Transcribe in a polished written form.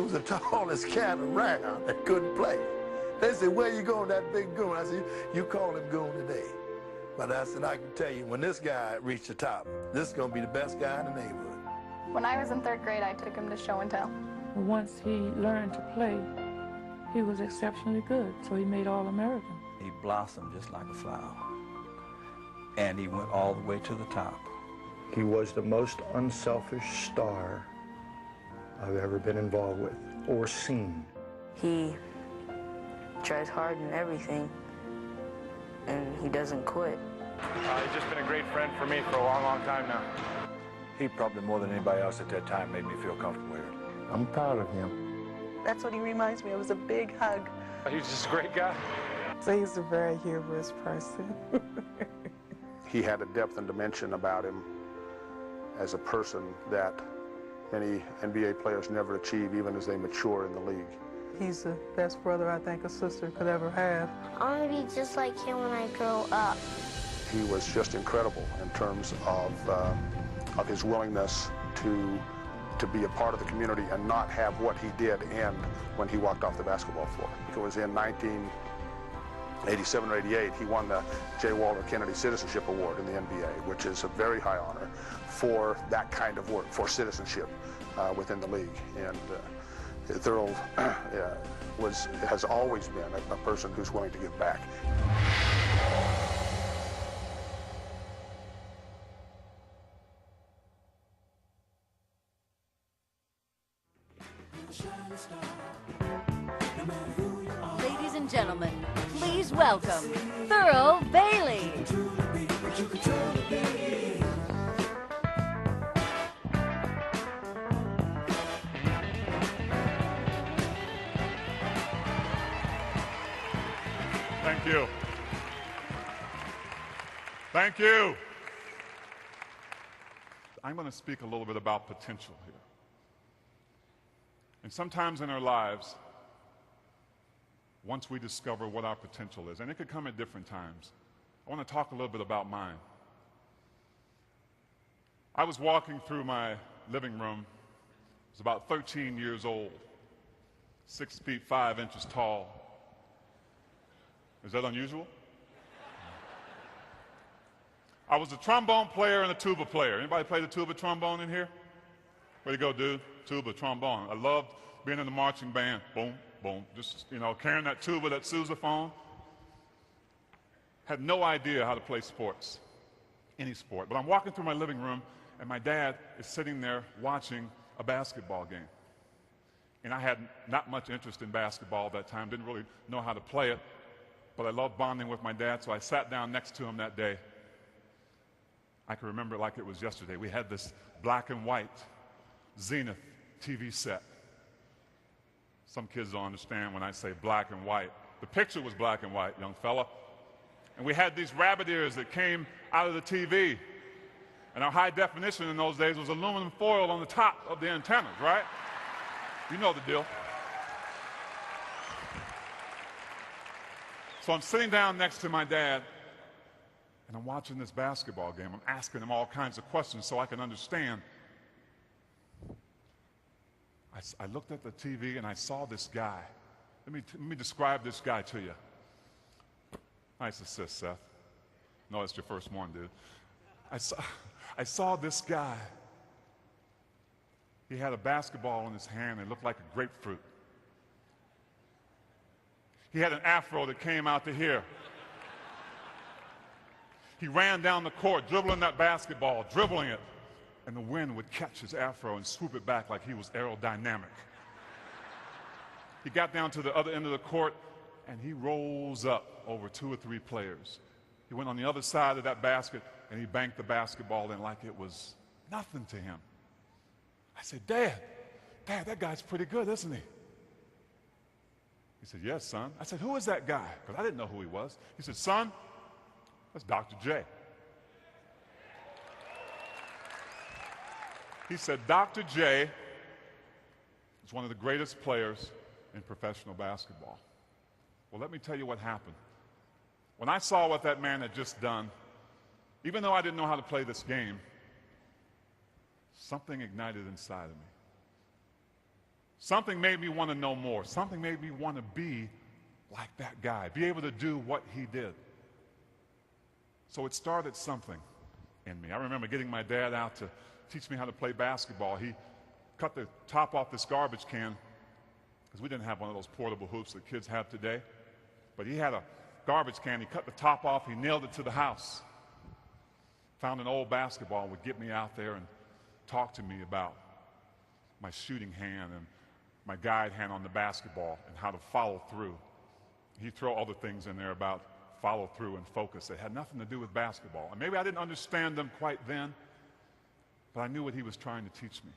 was the tallest cat around that couldn't play. They said, where you going, that big goon? I said, you call him goon today. But I said, I can tell you, when this guy reached the top, this is going to be the best guy in the neighborhood. When I was in 3rd grade, I took him to show and tell. Once he learned to play, he was exceptionally good, so he made All-American. He blossomed just like a flower, and he went all the way to the top. He was the most unselfish star I've ever been involved with or seen. He tries hard in everything, and he doesn't quit. He's just been a great friend for me for a long, long time now. He probably more than anybody else at that time made me feel comfortable here. I'm proud of him. That's what he reminds me of, was a big hug. He's just a great guy. So he's a very humorous person. He had a depth and dimension about him as a person that many NBA players never achieve, even as they mature in the league. He's the best brother I think a sister could ever have. I want to be just like him when I grow up. He was just incredible in terms of his willingness to be a part of the community and not have what he did end when he walked off the basketball floor. It was in 1987 or 88, he won the J. Walter Kennedy Citizenship Award in the NBA, which is a very high honor for that kind of work, for citizenship within the league. And Thurl has always been a person who's willing to give back. Ladies and gentlemen, please welcome Thurl Bailey. Thank you. Thank you. I'm going to speak a little bit about potential here. And sometimes in our lives, once we discover what our potential is, and it could come at different times, I want to talk a little bit about mine. I was walking through my living room. I was about 13 years old, 6 feet 5 inches tall. Is that unusual? I was a trombone player and a tuba player. Anybody play the tuba trombone in here? Way to go, dude. Tuba, trombone. I loved being in the marching band. Boom, boom. Just, carrying that tuba, that sousaphone. Had no idea how to play sports, any sport. But I'm walking through my living room, and my dad is sitting there watching a basketball game. And I had not much interest in basketball at that time, didn't really know how to play it, but I loved bonding with my dad, so I sat down next to him that day. I can remember it like it was yesterday. We had this black and white Zenith TV set. Some kids don't understand when I say black and white. The picture was black and white, young fella. And we had these rabbit ears that came out of the TV. And our high definition in those days was aluminum foil on the top of the antennas, right? You know the deal. So I'm sitting down next to my dad, and I'm watching this basketball game. I'm asking him all kinds of questions so I can understand. I looked at the TV and I saw this guy. Let me describe this guy to you. Nice assist, Seth. No, it's your first one, dude. I saw this guy. He had a basketball in his hand. It looked like a grapefruit. He had an afro that came out to here. He ran down the court, dribbling that basketball, dribbling it, and the wind would catch his afro and swoop it back like he was aerodynamic. He got down to the other end of the court, and he rose up over 2 or 3 players. He went on the other side of that basket, and he banked the basketball in like it was nothing to him. I said, Dad, that guy's pretty good, isn't he? He said, yes, son. I said, who is that guy? Because I didn't know who he was. He said, son, that's Dr. J. He said, Dr. J is one of the greatest players in professional basketball. Well, let me tell you what happened. When I saw what that man had just done, even though I didn't know how to play this game, something ignited inside of me. Something made me want to know more. Something made me want to be like that guy, be able to do what he did. So it started something in me. I remember getting my dad out to teach me how to play basketball. He cut the top off this garbage can, because we didn't have one of those portable hoops that kids have today. But he had a garbage can. He cut the top off. He nailed it to the house. Found an old basketball and would get me out there and talk to me about my shooting hand and my guide hand on the basketball and how to follow through. He'd throw other things in there about follow through and focus that had nothing to do with basketball. And maybe I didn't understand them quite then, but I knew what he was trying to teach me.